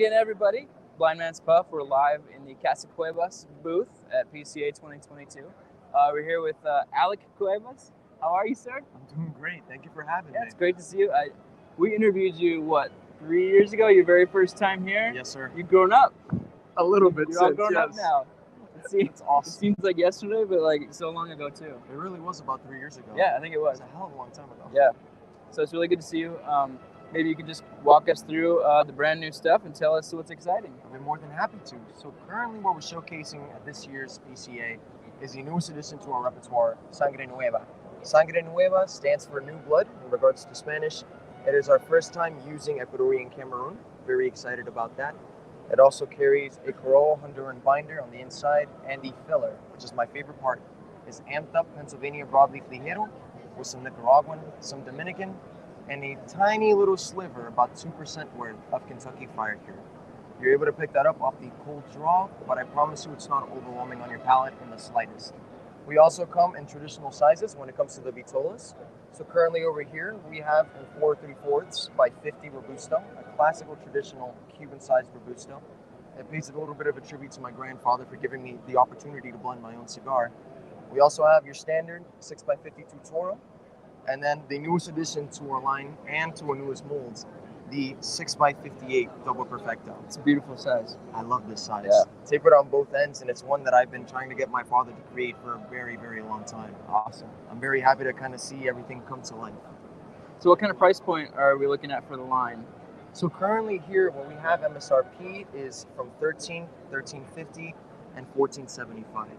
again, everybody. Blind Man's Puff. We're live in the Casa Cuevas booth at PCA 2022. We're here with Alec Cuevas. How are you, sir? I'm doing great. Thank you for having me. It's great to see you. We interviewed you, 3 years ago? Your very first time here? Yes, sir. You've grown up. A little bit. You're all grown up now. It's awesome. It seems like yesterday, but so long ago too. It really was about 3 years ago. Yeah, I think it was. It was a hell of a long time ago. Yeah. So it's really good to see you. Maybe you could just walk us through the brand new stuff and tell us what's exciting. I'd be more than happy to. So currently what we're showcasing at this year's PCA is the newest addition to our repertoire, Sangre Nueva. Sangre Nueva stands for new blood in regards to Spanish. It is our first time using Ecuadorian Cameroon. Very excited about that. It also carries a Corolla Honduran binder on the inside, and the filler, which is my favorite part, is amped up Pennsylvania broadleaf ligero with some Nicaraguan, some Dominican, and a tiny little sliver, about 2% worth, of Kentucky Fried here. You're able to pick that up off the cold draw, but I promise you it's not overwhelming on your palate in the slightest. We also come in traditional sizes when it comes to the vitolas. So currently over here, we have a 4 3/4 by 50 Robusto, a classical traditional Cuban-sized Robusto. It pays a little bit of a tribute to my grandfather for giving me the opportunity to blend my own cigar. We also have your standard 6 by 52 Toro, and then the newest addition to our line and to our newest molds, the 6 by 58 Double Perfecto. It's a beautiful size. I love this size. Yeah. Tapered on both ends, and it's one that I've been trying to get my father to create for a very, very long time. Awesome. I'm very happy to kind of see everything come to life. So what kind of price point are we looking at for the line? So currently here, what we have MSRP is from $13.50, and $14.75.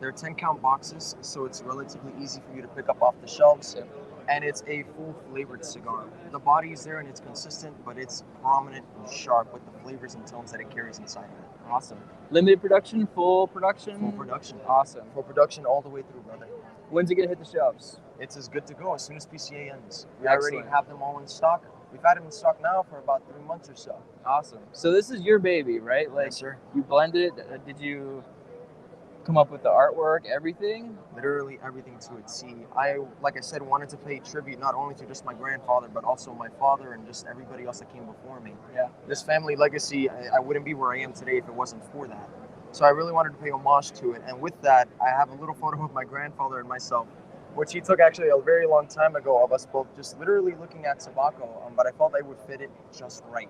They're 10 count boxes, so it's relatively easy for you to pick up off the shelves. Yeah. And it's a full flavored cigar. The body is there and it's consistent, but it's prominent and sharp with the flavors and tones that it carries inside of it. Awesome. Limited production, full production? Full production. Awesome. Full production all the way through, brother. When's it gonna hit the shelves? It's as good to go as soon as PCA ends. We Excellent. already have them all in stock. We've had them in stock now for about 3 months or so. Awesome. So this is your baby, right? Yes, sir. You blended it. Did you come up with the artwork, everything? Literally everything to it. See, like I said, wanted to pay tribute not only to just my grandfather, but also my father and just everybody else that came before me. Yeah. This family legacy, I wouldn't be where I am today if it wasn't for that. So I really wanted to pay homage to it. And with that, I have a little photo of my grandfather and myself, which he took actually a very long time ago of us both just literally looking at tobacco, but I felt I would fit it just right.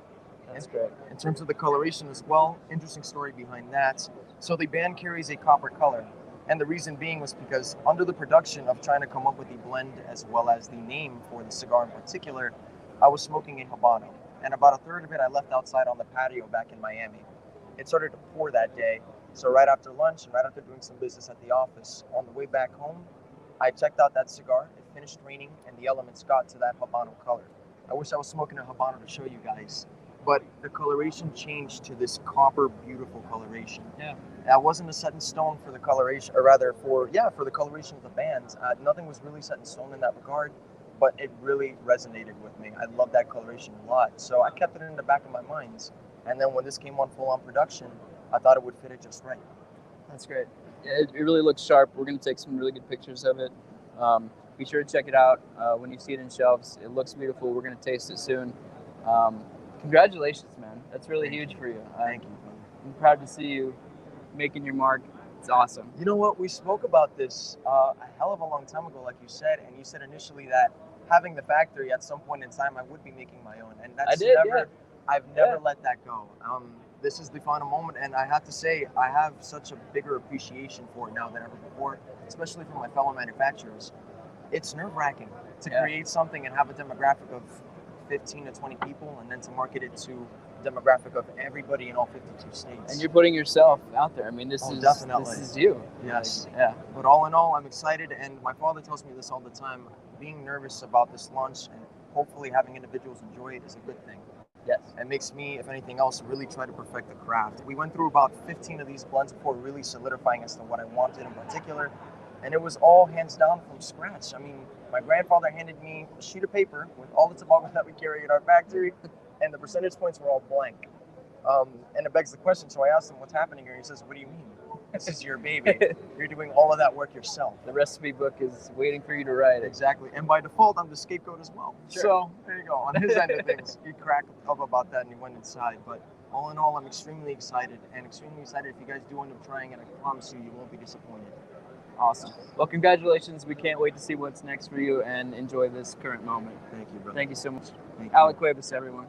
That's great. In terms of the coloration as well, interesting story behind that. So the band carries a copper color, and the reason being was because under the production of trying to come up with the blend as well as the name for the cigar in particular, I was smoking a Habano, and about a third of it I left outside on the patio back in Miami. It started to pour that day, so right after lunch and right after doing some business at the office, on the way back home, I checked out that cigar. It finished raining, and the elements got to that Habano color. I wish I was smoking a Habano to show you guys. But the coloration changed to this copper, beautiful coloration. Yeah. That wasn't a set in stone for the coloration, or rather for the coloration of the bands. Nothing was really set in stone in that regard, but it really resonated with me. I love that coloration a lot. So I kept it in the back of my mind. And then when this came on full-on production, I thought it would fit it just right. That's great. It really looks sharp. We're going to take some really good pictures of it. Be sure to check it out when you see it in shelves. It looks beautiful. We're going to taste it soon. Congratulations, man. That's really huge for you. Thank you. I'm proud to see you making your mark. It's awesome. You know what? We spoke about this a hell of a long time ago, like you said, and you said initially that having the factory at some point in time, I would be making my own. And that's I've never let that go. This is the final moment, and I have to say, I have such a bigger appreciation for it now than ever before, especially from my fellow manufacturers. It's nerve-wracking to create something and have a demographic of 15 to 20 people, and then to market it to a demographic of everybody in all 52 states. And you're putting yourself out there. I mean, this is you. Yes. Like, yeah. But all in all, I'm excited, and my father tells me this all the time. Being nervous about this launch and hopefully having individuals enjoy it is a good thing. Yes. It makes me, if anything else, really try to perfect the craft. We went through about 15 of these blends before really solidifying as to what I wanted in particular. And it was all hands down from scratch. I mean, my grandfather handed me a sheet of paper with all the tobacco that we carry in our factory, and the percentage points were all blank. And it begs the question, so I asked him, what's happening here? He says, what do you mean? This is your baby. You're doing all of that work yourself. The recipe book is waiting for you to write it. Exactly. And by default, I'm the scapegoat as well. Sure. So there you go. On his end of things, he cracked up about that and he went inside. But All in all, I'm extremely excited, and extremely excited if you guys do end up trying it. I promise you, you won't be disappointed. Awesome. Well, congratulations. We can't wait to see what's next for you and enjoy this current moment. Thank you, brother. Thank you so much. Thank you. Alec Cuevas, everyone.